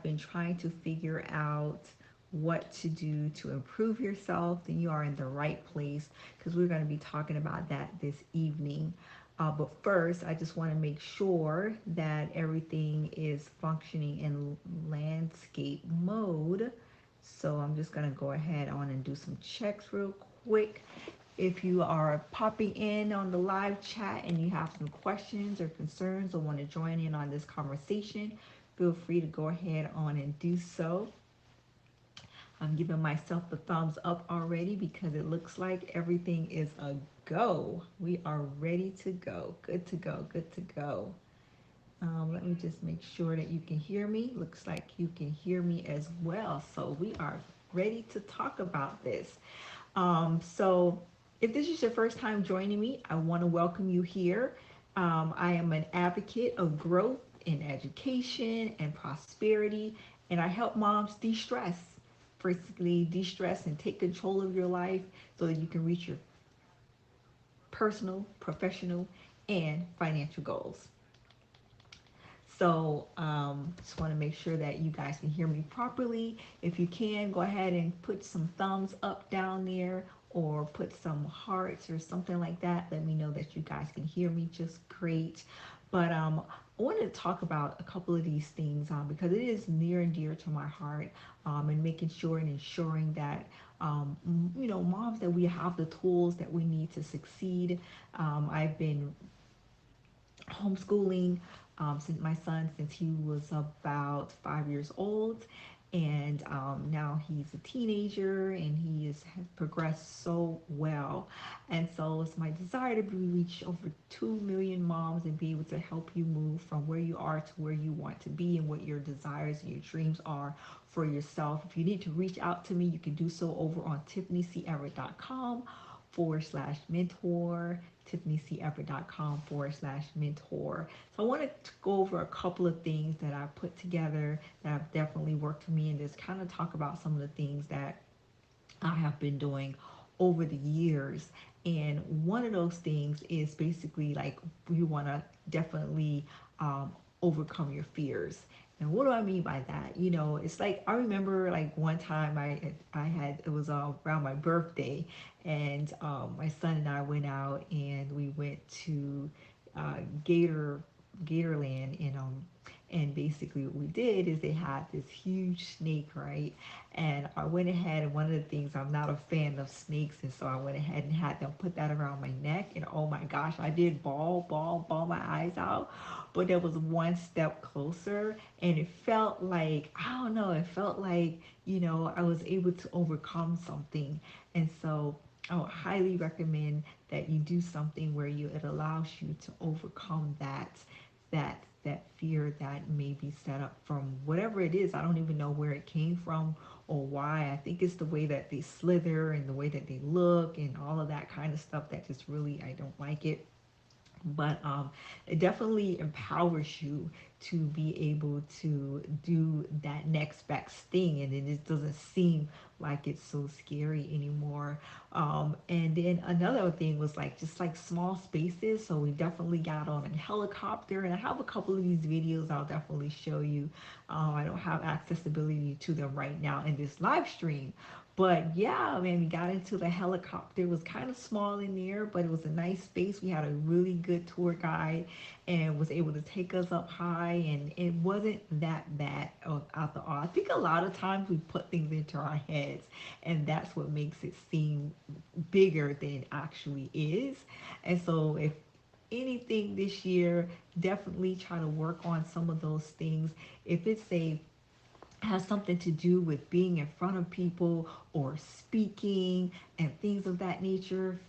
have been trying to figure out what to do to improve yourself, then you are in the right place because we're going to be talking about that this evening. But first, I just want to make sure that everything is functioning in landscape mode. So I'm just going to go ahead on and do some checks real quick. If you are popping in on the live chat and you have some questions or concerns or want to join in on this conversation, feel free to go ahead on and do so. I'm giving myself the thumbs up already because it looks like everything is a go. We are ready to go. Good to go. Good to go. Let me just make sure that you can hear me. Looks like you can hear me as well. So we are ready to talk about this. So if this is your first time joining me, I want to welcome you here. I am an advocate of growth in education and prosperity, and I help moms de-stress, basically de-stress and take control of your life so that you can reach your personal, professional, and financial goals. So just want to make sure that you guys can hear me properly. If you can, go ahead and put some thumbs up down there or put some hearts or something like that. Let me know that you guys can hear me just great. But I wanted to talk about a couple of these things because it is near and dear to my heart, and making sure and ensuring that moms, that we have the tools that we need to succeed. I've been homeschooling since my son since he was about 5 years old, and now he's a teenager and has progressed so well. And so it's my desire to reach over 2 million moms and be able to help you move from where you are to where you want to be and what your desires and your dreams are for yourself. If you need to reach out to me, you can do so over on tiffanyceverett.com/mentor, tiffanyceverett.com/mentor. So I wanted to go over a couple of things that I put together that have definitely worked for me and just kind of talk about some of the things that I have been doing over the years. And one of those things is basically like you want to definitely overcome your fears. And what do I mean by that? It's like I remember like one time I had, it was around my birthday, and my son and I went out and we went to uh, Gator Gatorland, and basically what we did is they had this huge snake, right? And I went ahead, and one of the things, I'm not a fan of snakes, and so I went ahead and had them put that around my neck, and oh my gosh, I did bawl my eyes out. But there was one step closer, and it felt like, I don't know, it felt like, I was able to overcome something. And so I would highly recommend that you do something where it allows you to overcome that fear that may be set up from whatever it is. I don't even know where it came from or why. I think it's the way that they slither and the way that they look and all of that kind of stuff that just really, I don't like it. But it definitely empowers you to be able to do that next best thing, and it just doesn't seem like it's so scary anymore. And then another thing was like just like small spaces, so we definitely got on a helicopter, and I have a couple of these videos I'll definitely show you. I don't have accessibility to them right now in this live stream, but yeah, man, we got into the helicopter. It was kind of small in there, but it was a nice space. We had a really good tour guide and was able to take us up high, and it wasn't that bad out the all. I think a lot of times we put things into our heads, and that's what makes it seem bigger than it actually is. And so if anything this year, definitely try to work on some of those things. If it's a has something to do with being in front of people or speaking and things of that nature,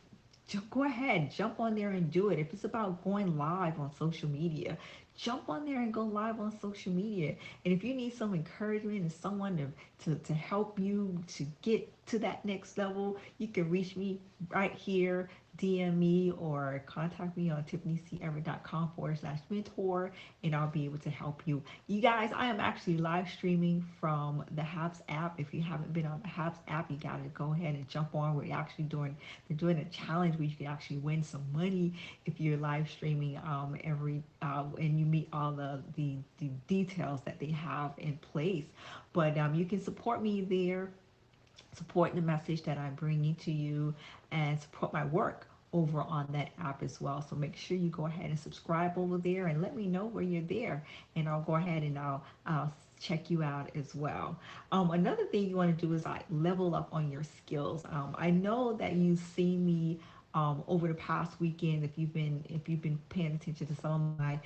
go ahead, jump on there and do it. If it's about going live on social media, jump on there and go live on social media. And if you need some encouragement and someone to help you to get to that next level, you can reach me right here. DM me or contact me on tiffanyceverett.com/mentor, and I'll be able to help you. You guys, I am actually live streaming from the Habs app. If you haven't been on the Habs app, you got to go ahead and jump on. They're doing a challenge where you can actually win some money if you're live streaming and you meet all the details that they have in place. But you can support me there, support the message that I'm bringing to you, and support my work over on that app as well. So make sure you go ahead and subscribe over there and let me know where you're there, and I'll go ahead and I'll check you out as well. Another thing you want to do is like level up on your skills. I know that you've seen me over the past weekend, if you've been paying attention to some of my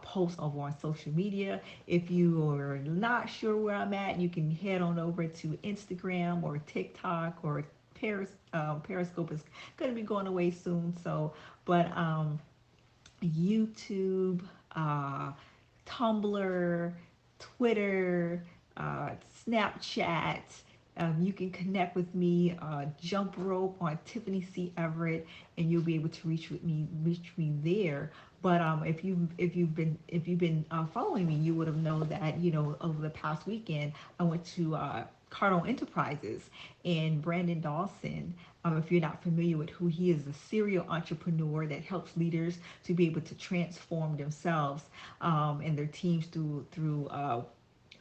posts over on social media. If you are not sure where I'm at, you can head on over to Instagram or TikTok or Periscope is going to be going away soon. So, but YouTube, uh, Tumblr, Twitter, Snapchat. You can connect with me, Jump Rope on Tiffany C. Everett, and you'll be able to reach me there. But if you've been following me, you would have known that over the past weekend I went to Cardone Enterprises, and Brandon Dawson. If you're not familiar with who he is, a serial entrepreneur that helps leaders to be able to transform themselves and their teams through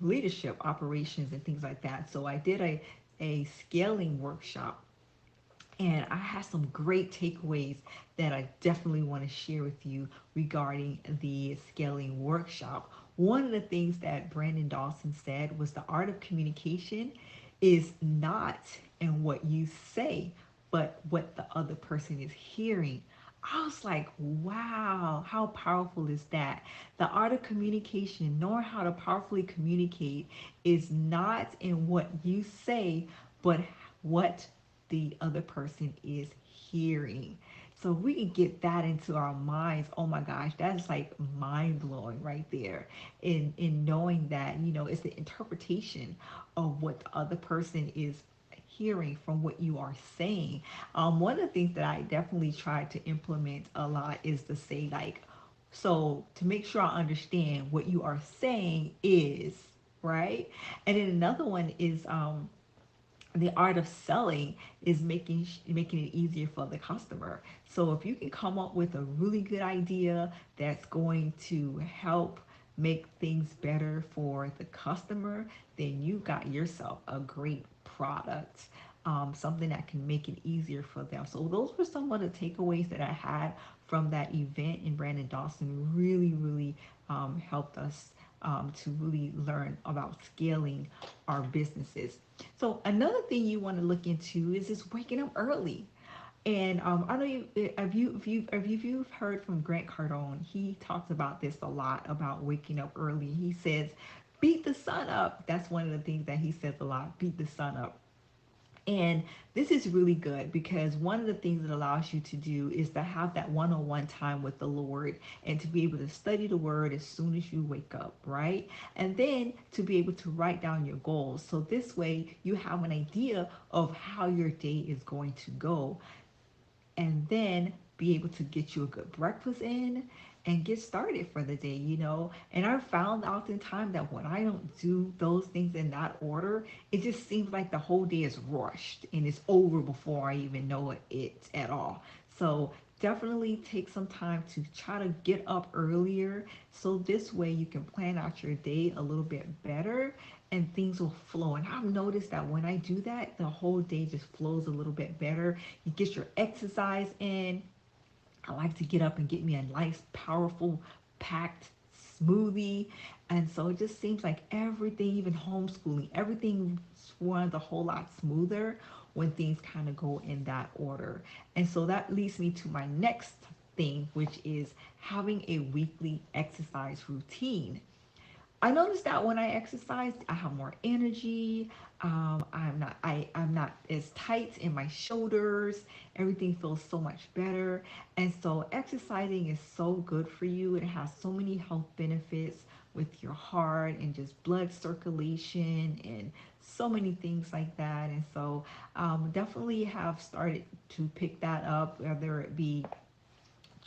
leadership operations and things like that. So I did a scaling workshop, and I have some great takeaways that I definitely want to share with you regarding the scaling workshop. One of the things that Brandon Dawson said was the art of communication is not in what you say, but what the other person is hearing. I was like, wow, how powerful is that? The art of communication, knowing how to powerfully communicate, is not in what you say, but what the other person is hearing. So we can get that into our minds. Oh my gosh, that's like mind blowing right there. In knowing that, it's the interpretation of what the other person is hearing from what you are saying. One of the things that I definitely try to implement a lot is to say like, so to make sure I understand what you are saying is right. And then another one is the art of selling is making it easier for the customer. So if you can come up with a really good idea that's going to help make things better for the customer, then you got yourself a great product. Something that can make it easier for them. So those were some of the takeaways that I had from that event, and Brandon Dawson really helped us to really learn about scaling our businesses. So another thing you want to look into is just waking up early. And I know if you've heard from Grant Cardone, he talks about this a lot about waking up early. He says, "Beat the sun up." That's one of the things that he says a lot. Beat the sun up. And this is really good because one of the things it allows you to do is to have that one-on-one time with the Lord and to be able to study the word as soon as you wake up, right? And then to be able to write down your goals. So this way you have an idea of how your day is going to go, and then be able to get you a good breakfast in and get started for the day. And I've found oftentimes that when I don't do those things in that order, it just seems like the whole day is rushed and it's over before I even know it at all. So definitely take some time to try to get up earlier, so this way you can plan out your day a little bit better and things will flow. And I've noticed that when I do that, the whole day just flows a little bit better. You get your exercise in. I like to get up and get me a nice, powerful, packed smoothie. And so it just seems like everything, even homeschooling, everything runs a whole lot smoother when things kind of go in that order. And so that leads me to my next thing, which is having a weekly exercise routine. I noticed that when I exercise, I have more energy. I'm not as tight in my shoulders. Everything feels so much better. And so exercising is so good for you. It has so many health benefits with your heart and just blood circulation and so many things like that. And so definitely have started to pick that up, whether it be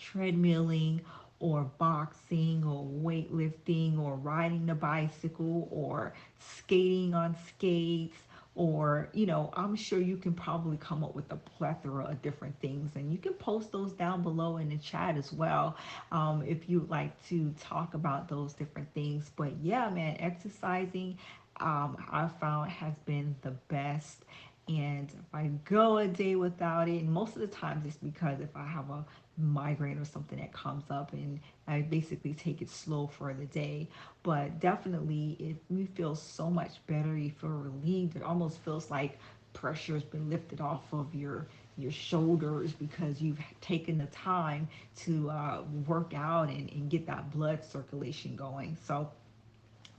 treadmilling or boxing or weightlifting or riding the bicycle or skating on skates, or I'm sure you can probably come up with a plethora of different things, and you can post those down below in the chat as well, if you'd like to talk about those different things. But yeah, man, exercising, I found has been the best. And if I go a day without it, and most of the times it's because if I have a migraine or something that comes up, and I basically take it slow for the day. But definitely, if you feel so much better, you feel relieved. It almost feels like pressure has been lifted off of your shoulders because you've taken the time to work out and get that blood circulation going. So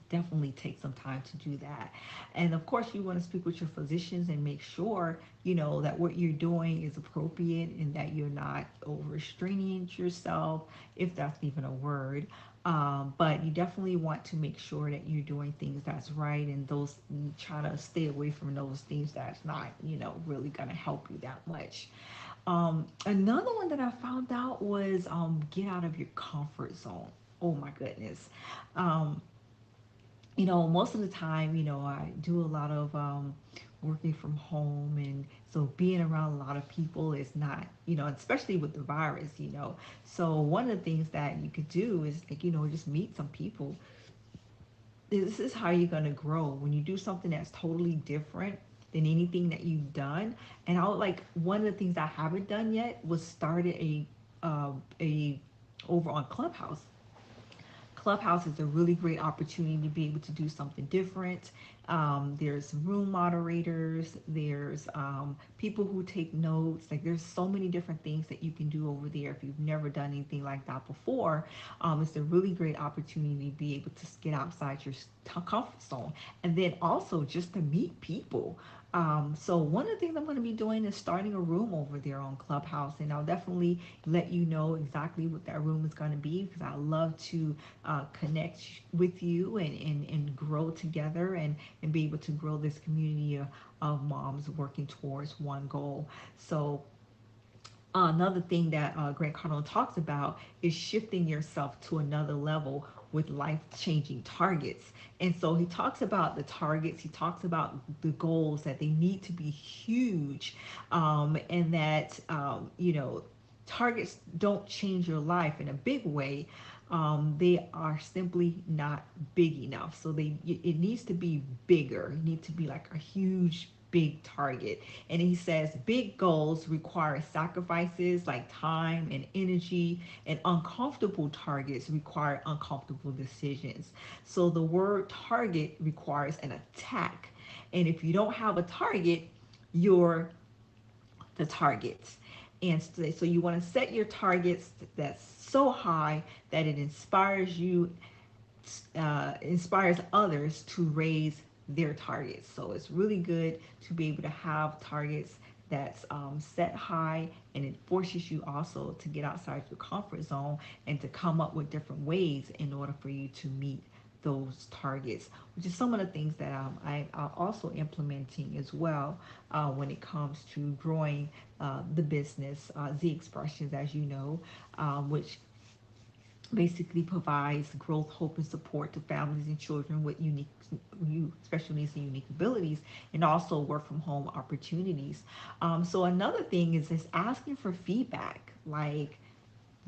definitely take some time to do that. And of course, you want to speak with your physicians and make sure, that what you're doing is appropriate and that you're not overstraining yourself, if that's even a word. But you definitely want to make sure that you're doing things that's right, and those, try to stay away from those things that's not, really going to help you that much. Another one that I found out was get out of your comfort zone. Oh my goodness. Um, most of the time, I do a lot of working from home, and so being around a lot of people is not, especially with the virus. So one of the things that you could do is like, just meet some people. This is how you're gonna grow when you do something that's totally different than anything that you've done. And I would like, one of the things I haven't done yet was started a over on Clubhouse. Clubhouse is a really great opportunity to be able to do something different. There's room moderators, there's people who take notes. Like, there's so many different things that you can do over there if you've never done anything like that before. It's a really great opportunity to be able to get outside your comfort zone, and then also just to meet people. So one of the things I'm going to be doing is starting a room over there on Clubhouse, and I'll definitely let you know exactly what that room is going to be, because I love to connect with you and grow together, and be able to grow this community of moms working towards one goal. So another thing that Grant Cardone talks about is shifting yourself to another level with life-changing targets. And so he talks about the targets, he talks about the goals, that they need to be huge, and that, targets don't change your life in a big way. They are simply not big enough. So it needs to be bigger. It needs to be like a huge big target. And he says big goals require sacrifices like time and energy, and uncomfortable targets require uncomfortable decisions. So the word target requires an attack. And if you don't have a target, you're the target. And so you want to set your targets that's so high that it inspires you, inspires others to raise their targets. So it's really good to be able to have targets that's set high, and it forces you also to get outside your comfort zone and to come up with different ways in order for you to meet those targets, which is some of the things that I'm also implementing as well, when it comes to growing the business, Z Expressions, as you know, which basically provides growth, hope, and support to families and children with special needs and unique abilities, and also work from home opportunities. So another thing is asking for feedback. Like,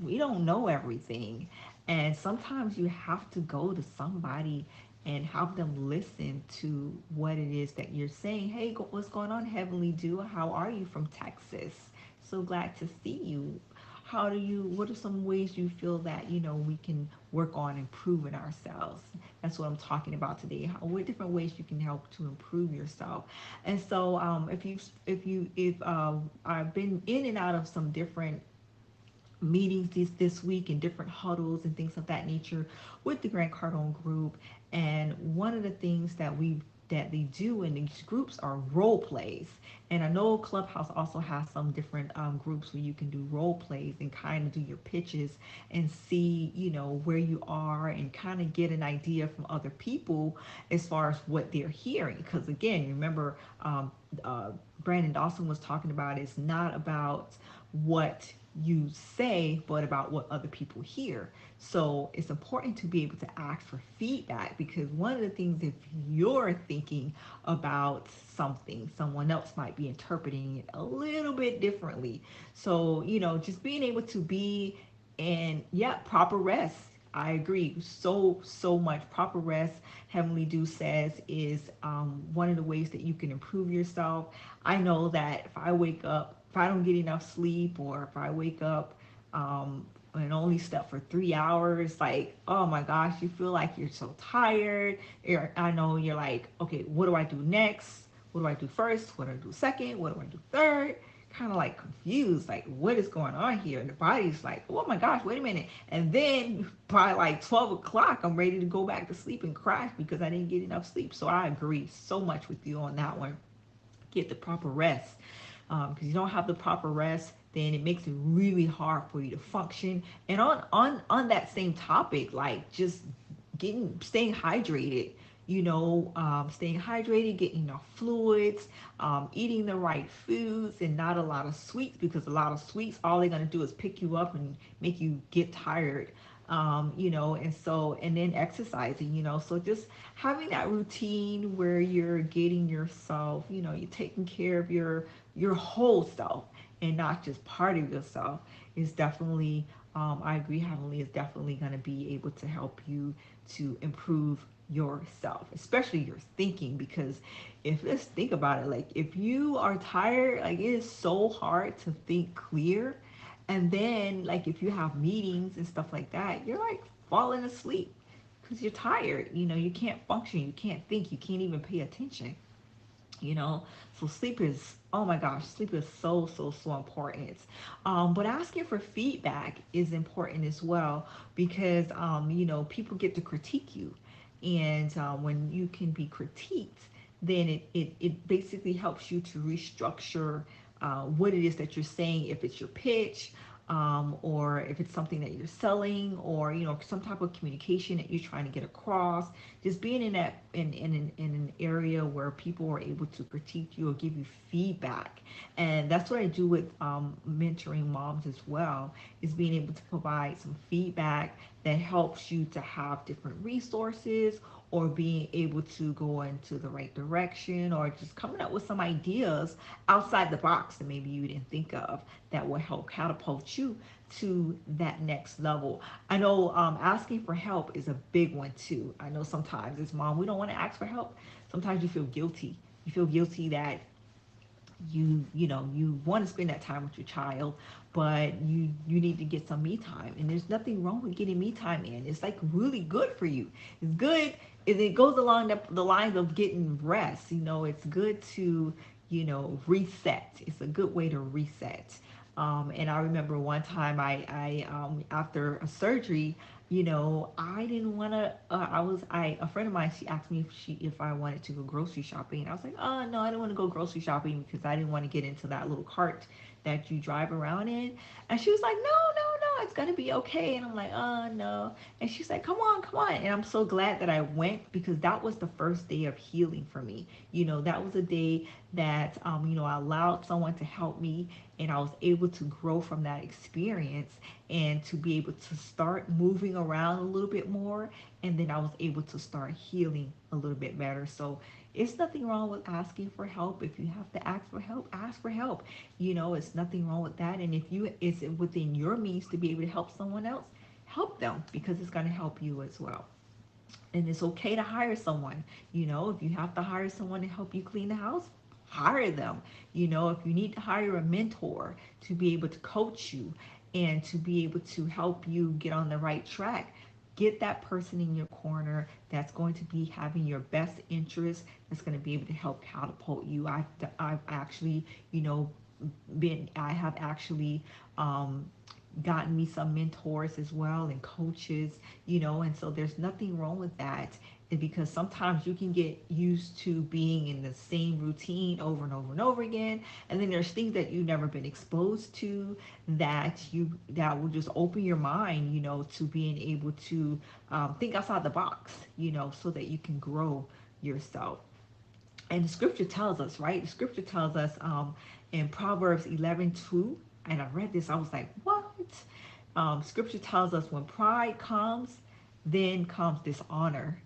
we don't know everything, and sometimes you have to go to somebody and have them listen to what it is that you're saying. Hey, what's going on, Heavenly Dew? How are you from Texas? So glad to see you. What are some ways you feel that, we can work on improving ourselves? That's what I'm talking about today. What different ways you can help to improve yourself? And so, if I've been in and out of some different meetings this week, and different huddles and things of that nature with the Grant Cardone group. And one of the things that we've that they do in these groups are role plays. And I know Clubhouse also has some different groups where you can do role plays and kind of do your pitches and see, where you are and kind of get an idea from other people as far as what they're hearing. Because again, remember, uh, Brandon Dawson was talking about it's not about what you say, but about what other people hear. So it's important to be able to ask for feedback, because one of the things, if you're thinking about something, someone else might be interpreting it a little bit differently. So, just being able to be in, yeah, proper rest. I agree. So much proper rest. Heavenly Dew says is one of the ways that you can improve yourself. I know that if I wake up, if I don't get enough sleep, or if I wake up and only slept for 3 hours, like, oh my gosh, you feel like you're so tired. I know you're like, okay, what do I do next? What do I do first? What do I do second? What do I do third? Kind of like confused, like, what is going on here? And the body's like, oh my gosh, wait a minute. And then by like 12 o'clock, I'm ready to go back to sleep and crash because I didn't get enough sleep. So I agree so much with you on that one. Get the proper rest, because you don't have the proper rest, then it makes it really hard for you to function. And on that same topic, like, just staying hydrated, staying hydrated, getting enough fluids, eating the right foods, and not a lot of sweets, because a lot of sweets, all they're going to do is pick you up and make you get tired. And then exercising, so just having that routine where you're getting yourself, you're taking care of your whole self and not just part of yourself, is definitely, I agree, Heavenly is definitely going to be able to help you to improve yourself, especially your thinking. Because if, let's think about it, like, if you are tired, like, it is so hard to think clear. And then, like, if you have meetings and stuff like that, you're like falling asleep because you're tired. You can't function, you can't think, you can't even pay attention. you know so sleep is, oh my gosh, sleep is so important. But asking for feedback is important as well, because people get to critique you. And when you can be critiqued, then it basically helps you to restructure what it is that you're saying, if it's your pitch, or if it's something that you're selling, or some type of communication that you're trying to get across. Just being in that in an area where people are able to critique you or give you feedback. And that's what I do with mentoring moms as well, is being able to provide some feedback that helps you to have different resources, or being able to go into the right direction, or just coming up with some ideas outside the box that maybe you didn't think of, that will help catapult you to that next level. I know asking for help is a big one too. I know sometimes as mom, we don't want to ask for help. Sometimes you feel guilty. You feel guilty that you want to spend that time with your child, but you need to get some me time. And there's nothing wrong with getting me time in. It's like really good for you. It's good. It goes along the lines of getting rest. It's good to reset. It's a good way to reset. And I remember one time, I after a surgery, I didn't want to. A friend of mine, she asked me if I wanted to go grocery shopping. And I was like, oh no, I didn't want to go grocery shopping, because I didn't want to get into that little cart that you drive around in. And she was like, no, no, no, it's gonna be okay. And I'm like, oh no. And she's like, come on, come on. And I'm so glad that I went, because that was the first day of healing for me. That was a day that I allowed someone to help me, and I was able to grow from that experience, and to be able to start moving around a little bit more. And then I was able to start healing a little bit better. So it's nothing wrong with asking for help. If you have to ask for help, ask for help. It's nothing wrong with that. And if it's within your means to be able to help someone else, help them, because it's going to help you as well. And it's okay to hire someone. If you have to hire someone to help you clean the house, hire them. If you need to hire a mentor to be able to coach you and to be able to help you get on the right track, get that person in your corner that's going to be having your best interest, that's going to be able to help catapult you. I've actually, I have actually gotten me some mentors as well, and coaches, and so there's nothing wrong with that. because sometimes you can get used to being in the same routine over and over and over again, and then there's things that you've never been exposed to that will just open your mind, to being able to think outside the box, so that you can grow yourself. And the scripture tells us, right? The scripture tells us in Proverbs 11:2, and I read this, I was like, what? Scripture tells us when pride comes, then comes dishonor,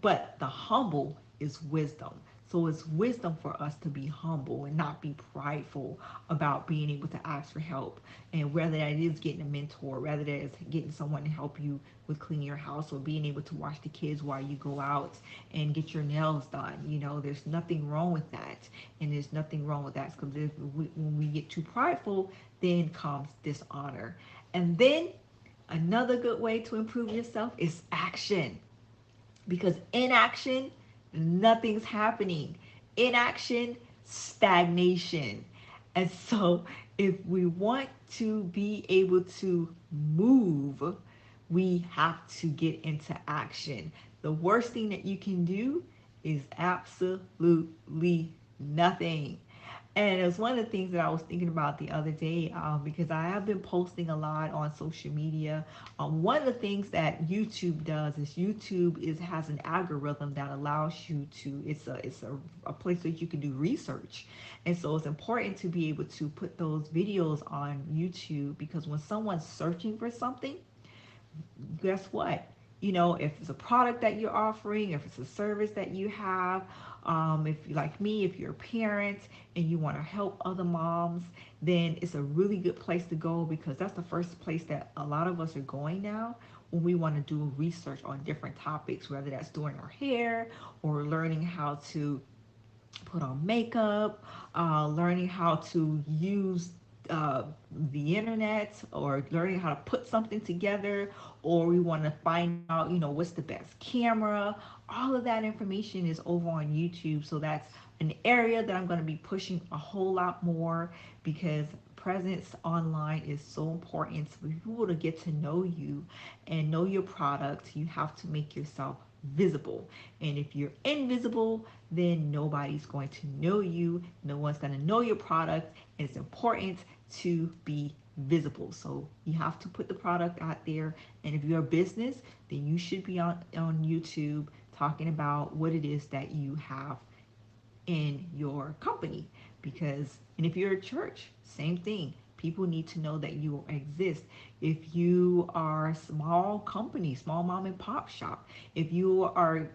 but the humble is wisdom. So it's wisdom for us to be humble and not be prideful about being able to ask for help. And whether that is getting a mentor, whether that is getting someone to help you with cleaning your house, or being able to watch the kids while you go out and get your nails done. There's nothing wrong with that. And there's nothing wrong with that, because when we get too prideful, then comes dishonor. And then another good way to improve yourself is action, because inaction, nothing's happening. Inaction, stagnation. And so, if we want to be able to move, we have to get into action. The worst thing that you can do is absolutely nothing. And it was one of the things that I was thinking about the other day, because I have been posting a lot on social media. One of the things that YouTube does is has an algorithm that allows you to. It's a place that you can do research, and so it's important to be able to put those videos on YouTube, because when someone's searching for something, guess what? If it's a product that you're offering, if it's a service that you have, if you like me, if you're a parent and you want to help other moms, then it's a really good place to go, because that's the first place that a lot of us are going now when we want to do research on different topics, whether that's doing our hair or learning how to put on makeup, learning how to use the internet, or learning how to put something together, or we want to find out, what's the best camera. All of that information is over on YouTube. So that's an area that I'm going to be pushing a whole lot more, because presence online is so important for people to get to know you and know your product. You have to make yourself visible. And if you're invisible, then nobody's going to know you. No one's going to know your product. And it's important to be visible. So you have to put the product out there. And if you're a business, then you should be on YouTube talking about what it is that you have in your company. And if you're a church, same thing. People need to know that you exist. If you are a small company, small mom and pop shop, if you are,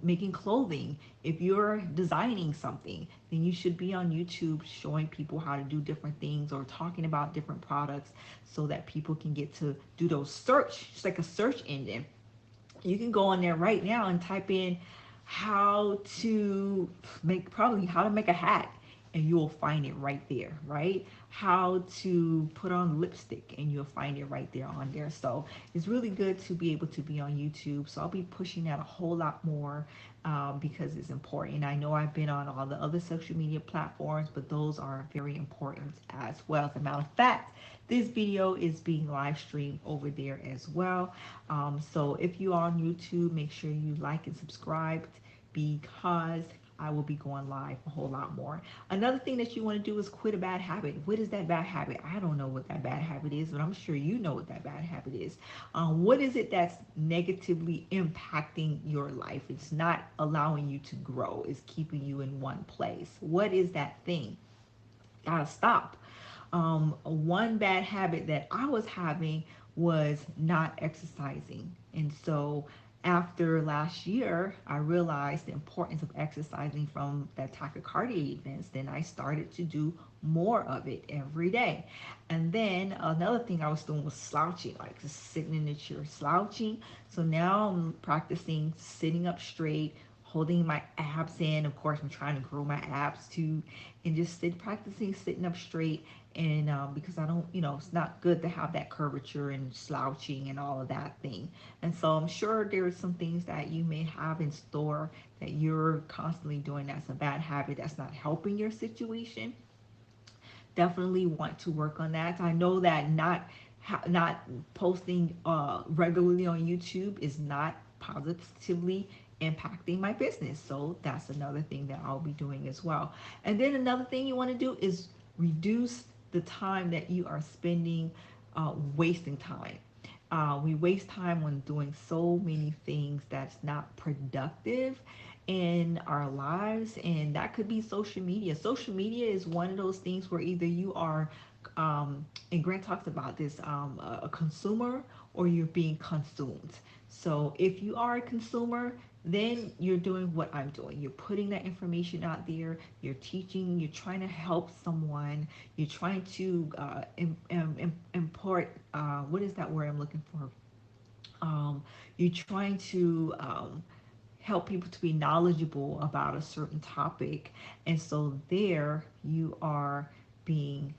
making clothing, if you're designing something, then you should be on YouTube showing people how to do different things, or talking about different products, so that people can get to do those search. It's like a search engine. You can go on there right now and type in how to make a hat, and you will find it right there, right? How to put on lipstick, and you'll find it right there on there. So it's really good to be able to be on YouTube. So I'll be pushing that a whole lot more, because it's important. I know I've been on all the other social media platforms, but those are very important as well. As a matter of fact, this video is being live streamed over there as well. So if you are on YouTube, make sure you like and subscribe, because I will be going live a whole lot more. Another thing that you want to do is quit a bad habit. What is that bad habit? I don't know what that bad habit is, but I'm sure you know what that bad habit is. What is it that's negatively impacting your life? It's not allowing you to grow. It's keeping you in one place. What is that thing? Gotta stop. One bad habit that I was having was not exercising. And so after last year, I realized the importance of exercising from that tachycardia events. Then I started to do more of it every day. And then another thing I was doing was slouching, like just sitting in the chair slouching. So now I'm practicing sitting up straight, holding my abs in. Of course, I'm trying to grow my abs too, and just practicing sitting up straight. And because I don't, it's not good to have that curvature and slouching and all of that thing. And so I'm sure there are some things that you may have in store that you're constantly doing that's a bad habit, that's not helping your situation. Definitely want to work on that. I know that not posting regularly on YouTube is not positively impacting my business. So that's another thing that I'll be doing as well. And then another thing you want to do is reduce the time that you are spending wasting time. We waste time on doing so many things that's not productive in our lives, and that could be social media. Social media is one of those things where either you are, and Grant talks about this, a consumer, or you're being consumed. So if you are a consumer, then you're doing what I'm doing. You're putting that information out there. You're teaching. You're trying to help someone. You're trying to import. What is that word I'm looking for? You're trying to help people to be knowledgeable about a certain topic, and so there you are being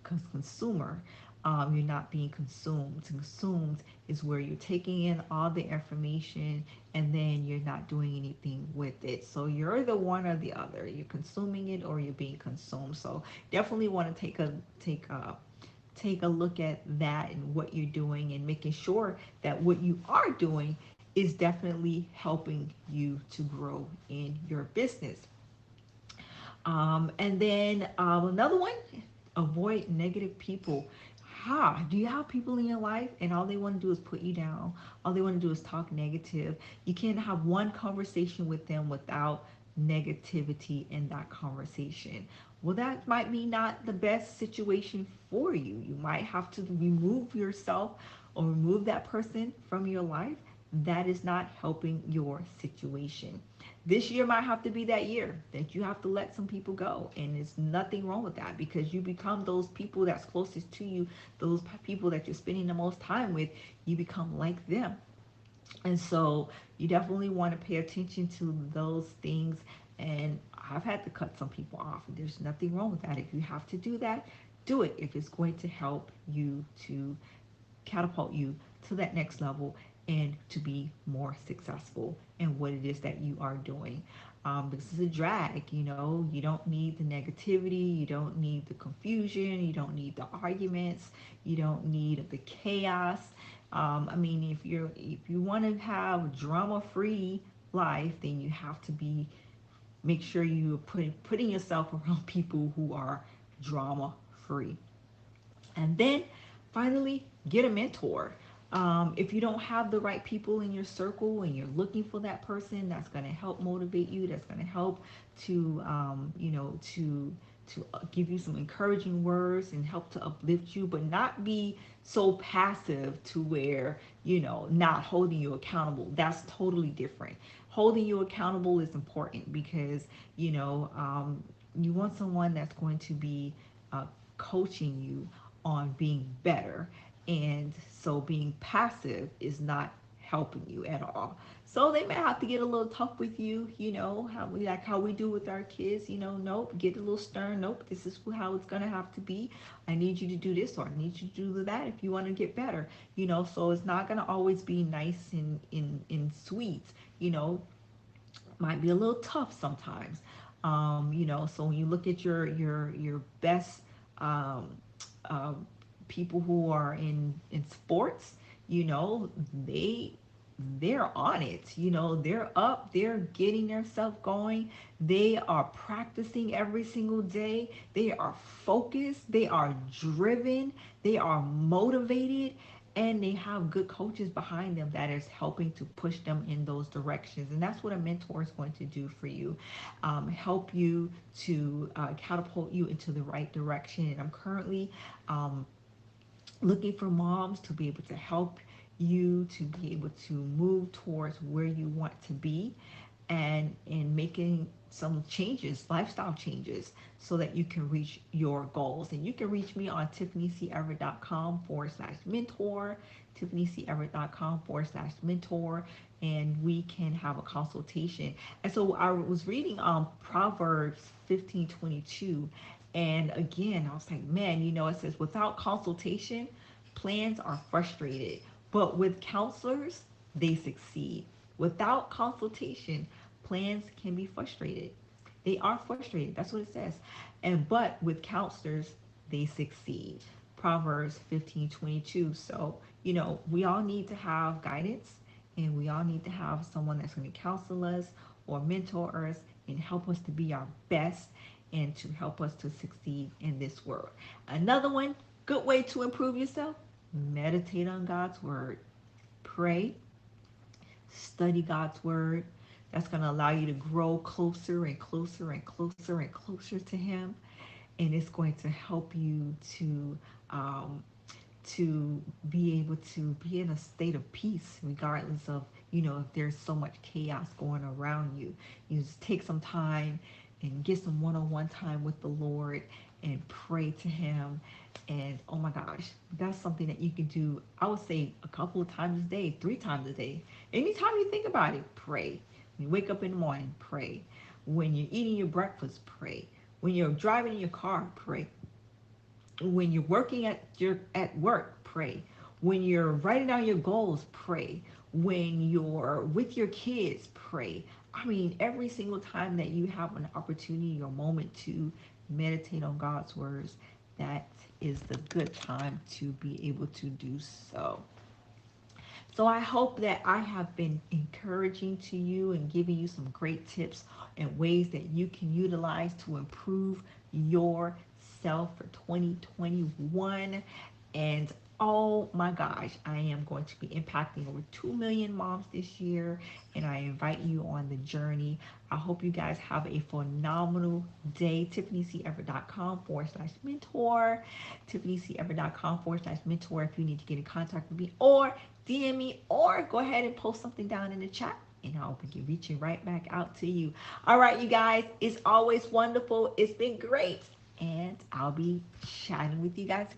consumer. You're not being consumed. Consumed is where you're taking in all the information and then you're not doing anything with it. So you're the one or the other. You're consuming it or you're being consumed. So definitely want to take a look at that and what you're doing and making sure that what you are doing is definitely helping you to grow in your business. And then another one, avoid negative people. Do you have people in your life and all they want to do is put you down? All they want to do is talk negative. You can't have one conversation with them without negativity in that conversation. Well, that might be not the best situation for you. You might have to remove yourself or remove that person from your life. That is not helping your situation. This year might have to be that year that you have to let some people go, and there's nothing wrong with that because you become those people that's closest to you, those people that you're spending the most time with. You become like them, and so you definitely want to pay attention to those things. And I've had to cut some people off, and there's nothing wrong with that. If you have to do that, do it if it's going to help you to catapult you to that next level and to be more successful in what it is that you are doing. This is a drag, you know, you don't need the negativity, you don't need the confusion, you don't need the arguments, you don't need the chaos. I mean, if you want to have drama free life, then you have to be make sure you are putting yourself around people who are drama free. And then finally, get a mentor. If you don't have the right people in your circle and you're looking for that person that's going to help motivate you, that's going to help to, to give you some encouraging words and help to uplift you, but not be so passive to where, not holding you accountable. That's totally different. Holding you accountable is important because, you want someone that's going to be coaching you on being better. And so being passive is not helping you at all. So they may have to get a little tough with you, how we do with our kids, nope, get a little stern, nope, this is how it's gonna have to be. I need you to do this or I need you to do that if you want to get better, so it's not gonna always be nice and in sweet, might be a little tough sometimes. So when you look at your best um, people who are in sports, you know, they they're on it. They're up, they're getting themselves going. They are practicing every single day. They are focused, they are driven, they are motivated, and they have good coaches behind them that is helping to push them in those directions. And that's what a mentor is going to do for you, help you to catapult you into the right direction. And I'm currently looking for moms to be able to help you to be able to move towards where you want to be, and in making some changes, lifestyle changes, so that you can reach your goals. And you can reach me on tiffanyceverett.com/mentor, tiffanyceverett.com/mentor, and we can have a consultation. And so I was reading Proverbs 15:22, and again I was like, man, it says without consultation plans are frustrated, but with counselors they succeed. Without consultation, plans can be frustrated. They are frustrated. That's what it says. But with counselors, they succeed. Proverbs 15:22. So, we all need to have guidance And we all need to have someone that's going to counsel us or mentor us and help us to be our best and to help us to succeed in this world. Another one, good way to improve yourself, meditate on God's word. Pray, study God's word. That's going to allow you to grow closer and closer and closer and closer to Him. And it's going to help you um, to be able to be in a state of peace regardless of, if there's so much chaos going around you. You just take some time and get some one-on-one time with the Lord and pray to Him. And oh my gosh, that's something that you can do, I would say, a couple of times a day, 3 times a day. Anytime you think about it, pray. When you wake up in the morning, pray. When you're eating your breakfast, pray. When you're driving in your car, pray. When you're working at work, pray. When you're writing down your goals, pray. When you're with your kids, pray. I mean, every single time that you have an opportunity or moment to meditate on God's words, that is the good time to be able to do so. So I hope that I have been encouraging to you and giving you some great tips and ways that you can utilize to improve yourself for 2021. And oh my gosh, I am going to be impacting over 2 million moms this year, and I invite you on the journey. I hope you guys have a phenomenal day. TiffanyCever.com/mentor. TiffanyCever.com/mentor if you need to get in contact with me, or DM me, or go ahead and post something down in the chat, and I'll be reaching right back out to you. All right, you guys, it's always wonderful. It's been great, and I'll be chatting with you guys